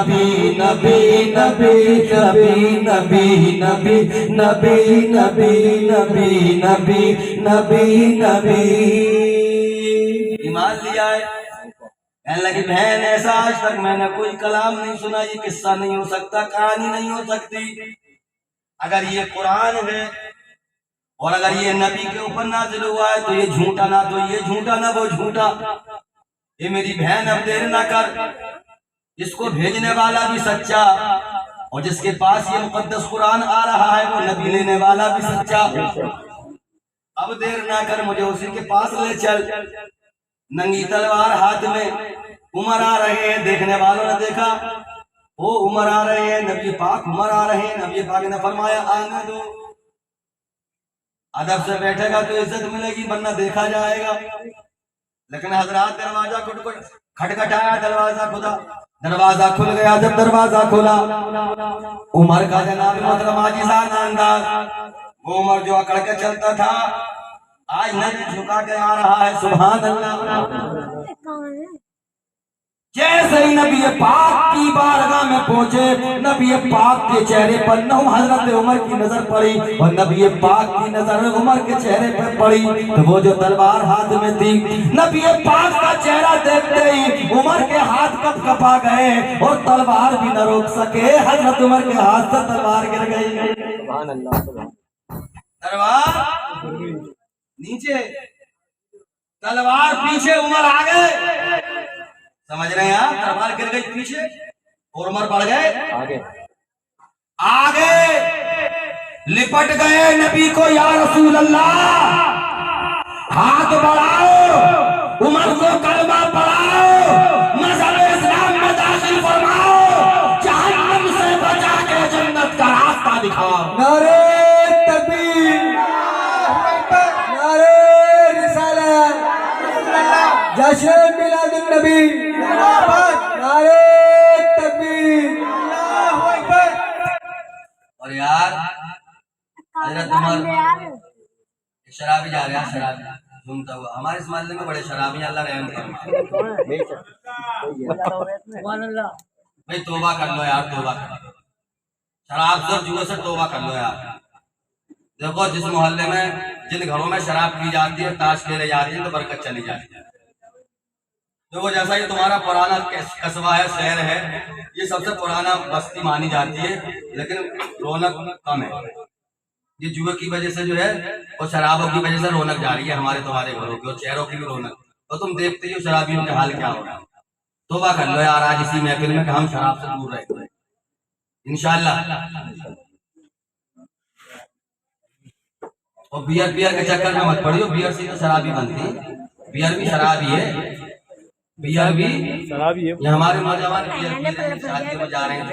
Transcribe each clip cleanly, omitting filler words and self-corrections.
नबी नबी नबी नबी नबी नबी नबी नबी नबी नबी नबी नबी ईमान लिया है। कहने लगी बहन ऐसा आज तक मैंने कोई कलाम नहीं सुना, ये किस्सा नहीं हो सकता, कहानी नहीं हो सकती। अगर ये कुरान है और अगर ये नबी के ऊपर नाजिल हुआ है तो ये झूठा, ना तो ये झूठा ना वो झूठा। ये मेरी बहन अब देर ना कर, इसको भेजने वाला भी सच्चा और जिसके पास ये मुकद्दस कुरान आ रहा है वो नबी लेने वाला भी सच्चा। अब देर ना कर, मुझे उसी के पास ले चल। नंगी तलवार हाथ में उमर आ रहे हैं, देखने वालों ने देखा वो उमर आ रहे हैं, नबी पाक उमर आ रहे हैं। नबी पाक ने फरमाया आने दो, अदब से बैठेगा तो इज्जत मिलेगी वरना देखा जाएगा। लेकिन हजरात दरवाजा खटखटाया, दरवाजा खुल गया। जब दरवाजा खुला उमर का जनाब मतलब आजिज़ाना अंदाज, वो उमर जो अकड़ के चलता था आज नहीं झुका के आ रहा है। सुभान अल्लाह। जैसे ही नबी पाक की बारगाह में पहुंचे, नबी पाक के चेहरे पर हजरत उमर की नजर पड़ी और नबी पाक की नजर उमर के चेहरे पर पड़ी तो वो जो तलवार हाथ में थी, नबी पाक का चेहरा देखते ही उमर के हाथ कपकपा गए और तलवार भी न रोक सके। हजरत उमर के हाथ से तलवार गिर गई। तलवार नीचे, तलवार पीछे, उमर आ गए। समझ रहे हैं आप? तलवार गिर गई पीछे और उमर बढ़ गए आगे, लिपट गए नबी को। या रसूल अल्लाह, हाथ बढ़ाओ, उमर को कलमा पढ़ाओ, मज़हब इस्लाम में दाखिल फरमाओ, जहन्नम से बचा के जन्नत का रास्ता दिखाओ। नारे तकबीर, नारे रिसालत, जश्न मिलादुन नबी, नारे तकबीर। और यार हजरत उमर शराबी जा रहे हैं, शराबी घूमता हुआ। हमारे इस मोहल्ले में बड़े शराबी, अल्लाह रहम करे। भाई तौबा कर लो यार, तौबा कर लो, शराब से जुए से तौबा कर लो यार। देखो जिस मोहल्ले में जिन घरों में शराब पी जाती है, ताश खेले जाती है तो बरकत चली जाती है। देखो जैसा ये तुम्हारा पुराना कस्बा है, शहर है, ये सबसे पुराना बस्ती मानी जाती है, लेकिन रौनक कम है। ये जुए की वजह से जो है और शराबों की वजह से रौनक जा रही है हमारे तुम्हारे घरों की और शहरों की भी रौनक। तो तुम देखते ही हो शराबियों के हाल क्या हो रहा है। तौबा कर लो यार आज इसी महफिल में कि हम शराब से दूर रहे इंशाअल्लाह। और बियर के चक्कर में मत पड़ियो, बियर से तो शराबी बनती है, बियर भी शराबी है, बियर भी शराबी है। ये हमारे नौजवान बियर पी रहे हैं, शादी में जा रहे हैं।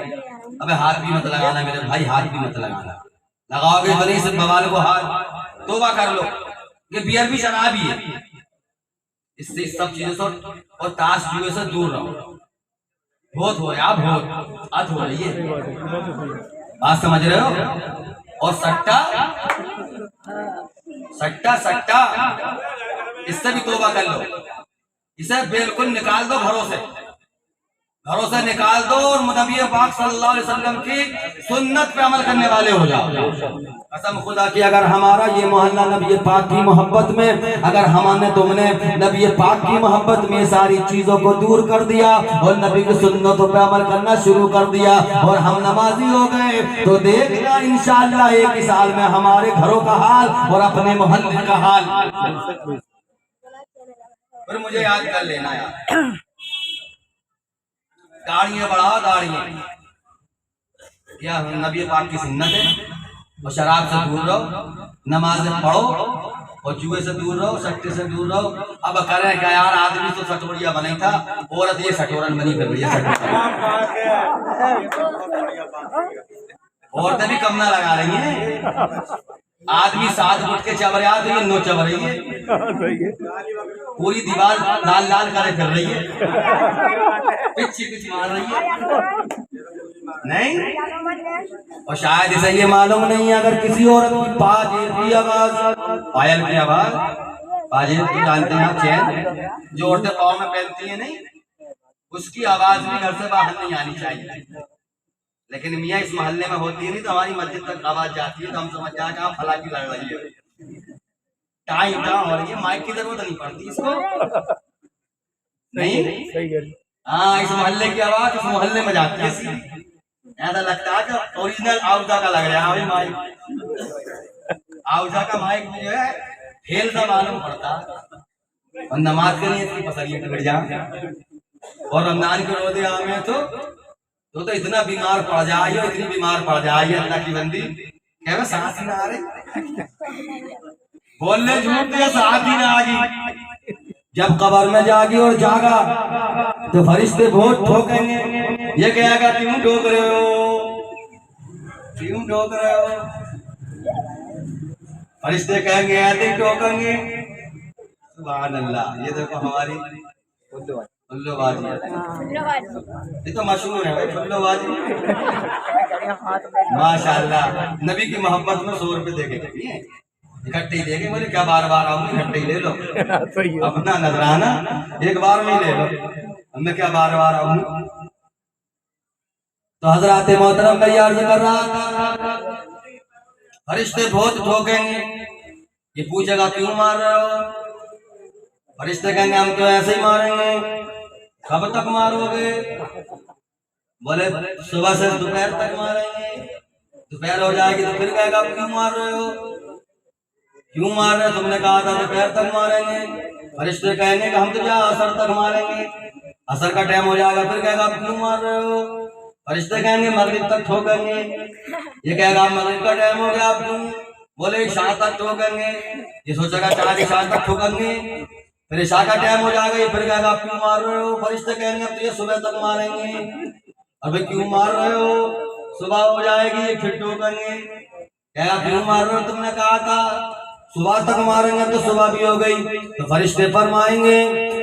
अबे हाथ भी मत लगाना मेरे भाई, हाथ भी मत लगाना, लगाओगे तो नहीं सब बवाल को हाथ। तौबा कर लो, ये बियर भी शराबी है। इससे सब चीजों से और ताश जुए से दूर रहो। बहुत हो रहा है, बहुत हो रही है, बात समझ रहे हो। और सट्टा इससे भी तौबा कर लो, इसे बिल्कुल निकाल दो, घरों से निकाल दो और नबी पाक सल्लल्लाहु अलैहि वसल्लम की सुन्नत पे अमल करने वाले हो जाओ। कसम खुदा की अगर हमारा ये मोहल्ला नबी पाक की मोहब्बत में, अगर हमने तुमने नबी पाक की मोहब्बत में सारी चीजों को दूर कर दिया और नबी की सुन्नतों पे अमल करना शुरू कर दिया और हम नमाजी हो गए तो देखना इंशाअल्लाह एक ही साल में हमारे घरों का हाल और अपने मोहल्ले का हाल। फिर मुझे याद कर लेना यार, दाढ़ियां बढ़ाओ, दाढ़ियां क्या नबी पाक की सुन्नत है। और शराब से दूर रहो, नमाज पढ़ो और जुए से दूर रहो, सट्टे से दूर रहो। अब करें क्या यार, आदमी तो सटोरिया बना था, औरत ये सटोरन बनी कर रही है। औरतें भी कम ना लगा रही हैं, आदमी 7 फुट के चबरिया तो ये 9 चब रही है, पूरी दीवार लाल करे फिर रही है, पिच मार रही है। नहीं, और शायद इसे ये मालूम नहीं है अगर किसी औरत की पाजेब की आवाज, पायल की आवाज, पाजेब की जानते हैं आप, चैन जो औरतें पाँव में पहनती हैं, नहीं उसकी आवाज भी घर से बाहर नहीं आनी चाहिए। लेकिन मियाँ इस मोहल्ले में होती नहीं तो हमारी मस्जिद तक आवाज जाती है तो हम समझ जाए आप फला की लड़ रही है, टाइम हो रही है, माइक की जरूरत नहीं पड़ती इसको। नहीं, हाँ, इस मोहल्ले की आवाज इस मोहल्ले में जाती है सीधी। ऐसा लगता है कि ओरिजिनल आउजा का लग रहा है माइक। आउजा का माइक जो है फेल सा मालूम पड़ता और नमाज के लिए इसकी पसलियां टूट जाए। और रमजान के रोजे में तो इतना बीमार पड़ जाइए, इतनी बीमार पड़ जाइए अल्लाह की बंदी, कह सांस ही ना आ रही, बोलने झूठ दिया सांस ही ना आ गई। जब कब्र में जागी और जागा तो फरिश्ते बहुत ठोकेंगे, ये कहेगा क्यों ठोक रहे हो, क्यों ठोक रहे हो। फरिश्ते कहेंगे ऐसे ठोकेंगे। सुभान अल्लाह। ये देखो हमारी फुल्लोबाजी, ये तो मशहूर है भाई फुल्लोबाजी। माशाअल्लाह, नबी की मोहब्बत में 100 रुपए देके इकट्ठे ही देंगे, बोले क्या बार बार आऊंगी, इकट्ठे ही ले लो अपना नजराना, एक बार में ले लो, हमें क्या बार बार आऊंगी। तो हजरत मोहतरम मैं अर्ज कर रहा था, फरिश्ते बहुत ठोकेंगे, ये पूछेगा क्यों मार रहे हो, फरिश्ते कहेंगे हम तो ऐसे ही मारेंगे। कब तक मारोगे, बोले सुबह से दोपहर तक मारेंगे। दोपहर हो जाएगी तो फिर कहेगा क्यों मार रहे हो, क्यों मार रहे हो, तुमने कहा था दोपहर तक मारेंगे। फरिश्ते कहेंगे कि हम तो क्या असर तक मारेंगे। असर का टाइम हो जाएगा फिर कहेगा क्यों मार रहे हो। फरिश्ते कहेंगे मगरिब तक ठोकेंगे। ये कहेगा मगरिब का टाइम हो गया, आप क्यों, बोले इशा तक ठोकेंगे। ये सोचेगा 4 इशा तक ठोकेंगे, फिर इशा का टाइम हो जाएगा, ये फिर कहेगा आप क्यों मार रहे हो। फरिश्ते कहेंगे अब तो ये सुबह तक मारेंगे। अबे क्यों मार रहे हो, सुबह हो जाएगी ये फिर ठोकेंगे, कहेगा क्यों मार रहे हो, तुमने कहा था सुबह तक मारेंगे, तो सुबह भी हो गई। तो फरिश्ते फरमाएंगे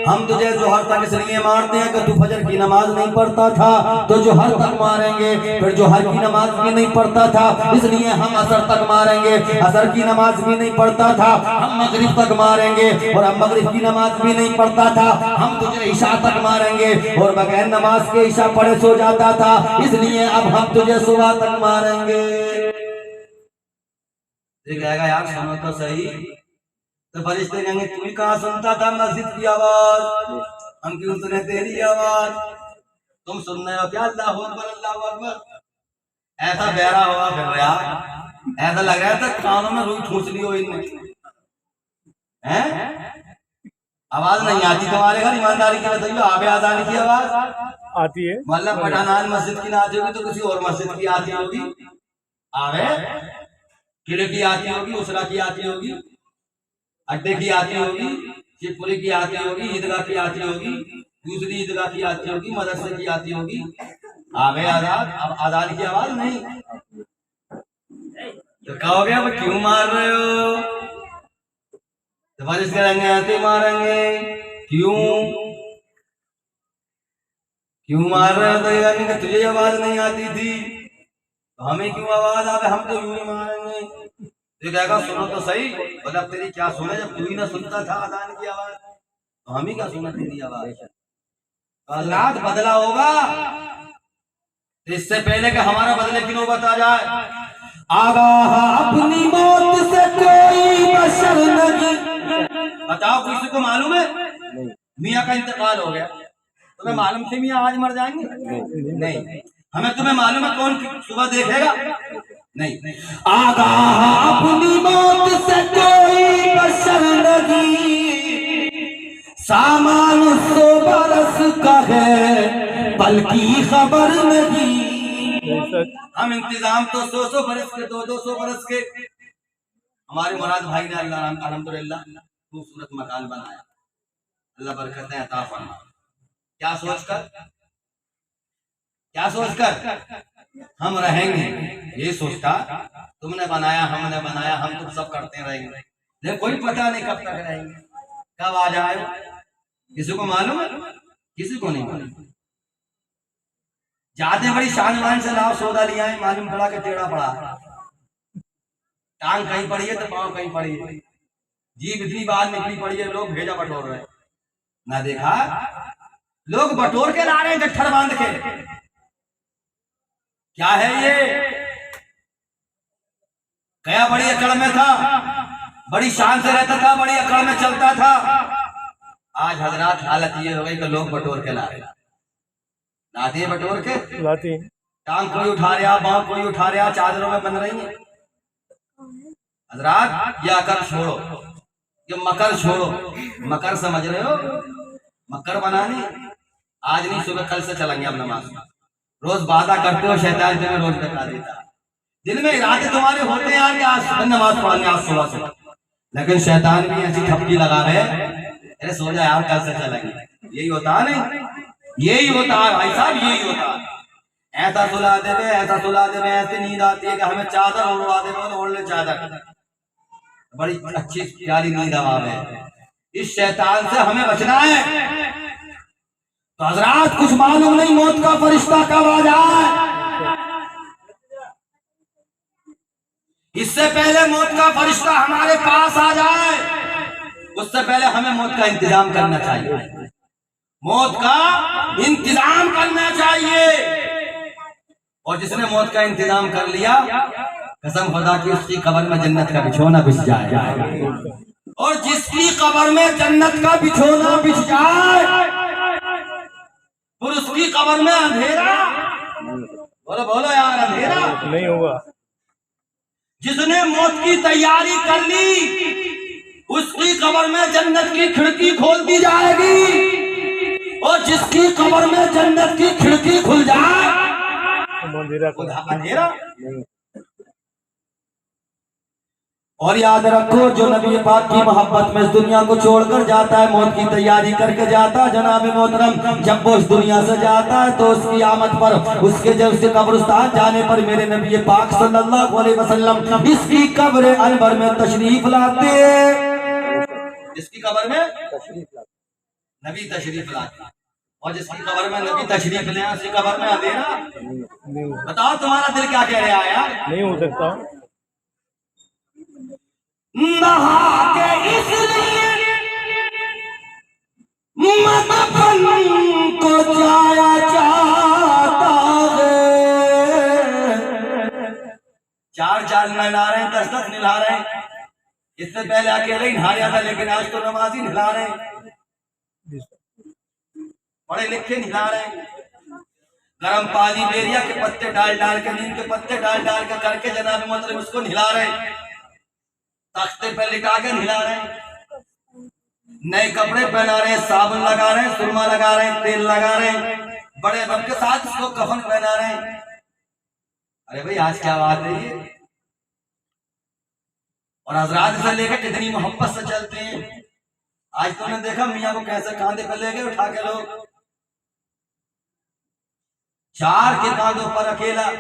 हम तुझे जोहर तक इसलिए मारते हैं कि तू फजर की नमाज नहीं पढ़ता था, तो जोहर तक मारेंगे। फिर जोहर की नमाज भी नहीं पढ़ता था, इसलिए हम असर तक मारेंगे। असर की नमाज भी नहीं पढ़ता था, हम मगरिब तक मारेंगे। और हम मगरिब की नमाज भी नहीं पढ़ता था, हम तुझे इशा तक मारेंगे। और बगैर नमाज के इशा पढ़े सो जाता था, इसलिए अब हम तुझे सुबह तक मारेंगे। कहेगा यार सुनो तो सही। तो फरिश्ते कहेंगे तू ही कहाँ सुनता था मस्जिद की आवाज, हम क्यों सुने तेरी आवाज, तुम सुन रहे हो क्या अल्लाहु अकबर अल्लाहु अकबर। ऐसा बहरा हुआ फिर रहा, ऐसा लग रहा था कानों में रुई ठूस ली हो इनने, आवाज नहीं आती तुम्हारे घर, ईमानदारी की बताइए आबे आजान की आवाज आती है। मतलब पठानान मस्जिद की ना आती होगी तो किसी और मस्जिद की आती होगी, आवे किले की आती होगी, उसरा की आती होगी, अड्डे की आती होगी, शिवपुरी की आती होगी, ईदगाह की आती होगी, दूसरी ईदगाह की आती होगी, मदरसे की आती होगी। आवे आजाद, अब आजाद की आवाज नहीं। तो कहोगे अब क्यों मार रहे हो, तो बारिश करेंगे ऐसे मारेंगे। क्यों क्यों मार रहे हो, तो ये तुझे आवाज नहीं आती थी तो हमें क्यों आवाज आवे, हम तो यूं ही मारेंगे। तो कहेगा सुनो तो सही, बोला तेरी क्या सुने, जब तू ही ना सुनता था अजान की आवाज तो हम ही क्या सुना तेरी आवाज। हालात बदला होगा, इससे पहले कि हमारा बदले की नौबत आ जाए। आगाह अपनी मौत से कोई बशर नहीं, बताओ किसी को मालूम है मियाँ का इंतकाल हो गया, तुम्हें मालूम थी मियाँ आज मर जाएंगे? नहीं। हमें तुम्हें मालूम है कौन सुबह देखेगा? नहीं। आगाह अपनी मौत से कोई बशर नहीं, सामान 100 बरस का है बल्कि खबर नहीं। हम इंतजाम तो 100 बरस के, 200 बरस के। हमारे मुराद भाई ने अल्हम्दुलिल्लाह खूबसूरत मकान बनाया, अल्लाह बरकतें अता फरमा। क्या सोचकर हम रहेंगे, ये सोचता तुमने बनाया हमने बनाया, हम तुम सब करते रहेंगे, लेकिन कोई पता नहीं कब तक रहेंगे, कब आ जाए, किसी को मालूम है? किसी को नहीं मालूम। जाते बड़ी शान मान से लाओ सौदा लिया है, मालूम पड़ा कि टेढ़ा पड़ा, टांग कहीं पड़ी है तो पाँव कहीं पड़ी है, जीभ इतनी बाहर निकली पड़ी है, लोग भेजा बटोर रहे, ना देखा लोग बटोर के ला रहे हैं गट्ठर बांध के। क्या है ये? गया बड़ी अकड़ में था, बड़ी शान से रहता था, बड़ी अकड़ में चलता था। आज हजरात हालत ये हो गई कि लोग बटोर के ला रहे, लाते हैं बटोर के, लाते टांग कोई उठा रहा, बाँह कोई उठा रहा, चादरों में बन रही है। हजरात ये अकड़ छोड़ो, ये मकर छोड़ो। मकर समझ रहे हो? मकर बनानी आज नहीं, सुबह कल से चलेंगे अब नमाज। रोज वादा करते हो, शैतान तुम्हें रोज बता देता। दिल में इरादे तुम्हारे होते हैं यार कि आज नमाज पढ़ेंगे, आज सुबह से, लेकिन शैतान भी ऐसी थपकी लगा रहे, अरे सो जा यार, कल से चलेंगे। यही होता है नहीं? यही होता है भाई साहब, यही होता है। ऐसा सुला देवे, ऐसा सुला देवे, ऐसी नींद आती है कि हमें चादर उड़वा देवे, तो ओढ़ ले चादर। बड़ी अच्छी प्यारी नींद आवे। इस शैतान से हमें बचना है। तो हजरात कुछ मालूम नहीं मौत का फरिश्ता कब आ जाए। इससे पहले मौत का फरिश्ता हमारे पास आ जाए, उससे पहले हमें मौत का इंतजाम करना चाहिए। मौत का इंतजाम करना चाहिए। और जिसने मौत का इंतजाम कर लिया, कसम खुदा की उसकी कब्र में जन्नत का बिछोना बिछ जाए। और जिसकी कब्र में जन्नत का बिछोना बिछ जाए, और उसकी कब्र में अंधेरा, बोलो बोलो यार, अंधेरा नहीं होगा। जिसने मौत की तैयारी कर ली, उसकी कब्र में जन्नत की खिड़की खोल दी जाएगी। और जिसकी कब्र में जन्नत की खिड़की खुल जाए, अंधेरा। और याद रखो, जो नबी पाक की मोहब्बत में इस दुनिया को छोड़कर जाता है, मौत की तैयारी करके जाता है, जनाब मोहतरम, जब वो इस दुनिया से जाता है तो उसकी आमद पर, उसके जब उसके कब्रिस्तान जाने पर मेरे नबी पाक सल्लल्लाहु अलैहि वसल्लम इसकी कब्र अनवर में तशरीफ लाते। इसकी कब्र में नबी तशरीफ लाते। और जिसकी कब्र में नबी तशरीफ ले, उसकी कब्र में अंधेरा। बताओ तुम्हारा दिल क्या कह रहा है यार? नहीं हो सकता। नहा के इसलिए मदफन को जाया जाता है। चार चार नहला रहे हैं, 10-10 नहला रहे हैं। इससे पहले अकेले ही नहाया था, लेकिन आज तो नमाजी नहला रहे हैं, पढ़े लिखे नहला रहे हैं। गर्म पानी बेरिया के पत्ते डाल डाल के, नीम के पत्ते डाल डाल के करके जनाब मोहतरम उसको नहला रहे हैं, तख्ते पे लिटा के नहला रहे हैं, नए कपड़े पहना रहे हैं, साबुन लगा रहे हैं, सुरमा लगा रहे हैं, तेल लगा रहे हैं, बड़े दम के साथ उसको कफन पहना रहे हैं। अरे भाई आज क्या बात है ये? और हजरात से लेकर कितनी मोहब्बत से चलते हैं। आज तुमने देखा मियाँ को कैसे कांधे पे ले गए उठा के लोग, 4 के कांधों पर अकेला।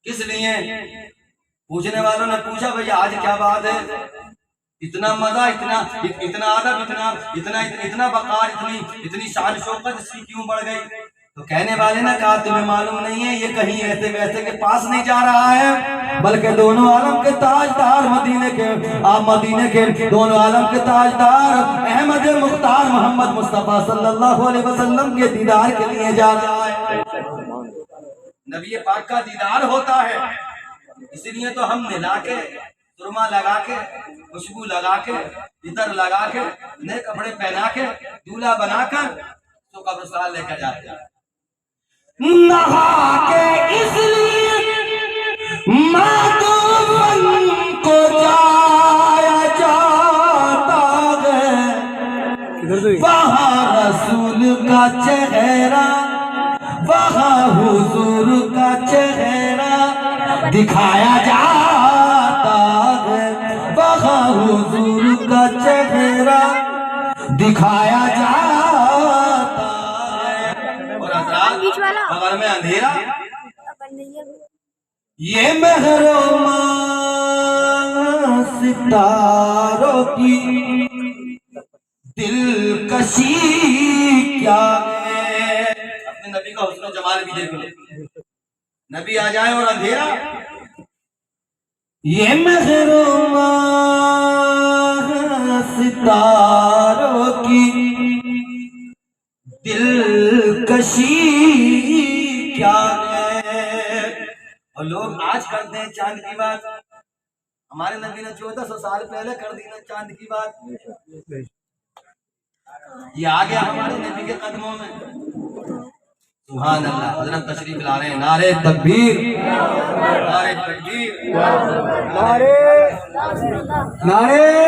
किस लिए? पूछने वालों ने पूछा, भैया आज क्या बात है? इतना मजा, इतना इतना अदब, इतना इतना इतना वकार, इतनी शान शौकत इसकी क्यों बढ़ गई? तो कहने वाले ने कहा, तुम्हें मालूम नहीं है, ये कहीं ऐसे वैसे के पास नहीं जा रहा है, बल्कि दोनों आलम के ताजदार, मदीने के दोनों आलम के ताजदार अहमद मुख्तार मोहम्मद मुस्तफा सल्लल्लाहु अलैहि वसल्लम के दीदार के लिए जा रहा है। नबी पाक का दीदार होता है, इसलिए तो हम मिला के, सुरमा लगा के, खुशबू लगा के, इतर लगा के, नए कपड़े पहना के, दूल्हा बनाकर तो कब्रिस्तान लेकर जाते हैं। नहा के इसलिए मदफन को जाया जाता है। वहाँ रसूल का चेहरा, वहाँ हुजूर का चेहरा दिखाया जाता है, वहाँ हुजूर का चेहरा दिखाया जाता है। और कब्र में अंधेरा, ये महरोमा सितारों की दिलकशी क्या है। अपने नबी का हुस्न जमाल भी देख लो, नबी आ जाए और अंधेरा। ये महरोमा सितारों की कशी क्या है। और लोग आज करते हैं चांद की बात, हमारे नबी ने 1400 साल पहले कर दी ना चांद की बात। ये आ गया हमारे नबी के कदमों में। सुभान अल्लाह। हज़रत तशरीफ ला रहे हैं। नारे तकबीर, नारे तकबीर, नारे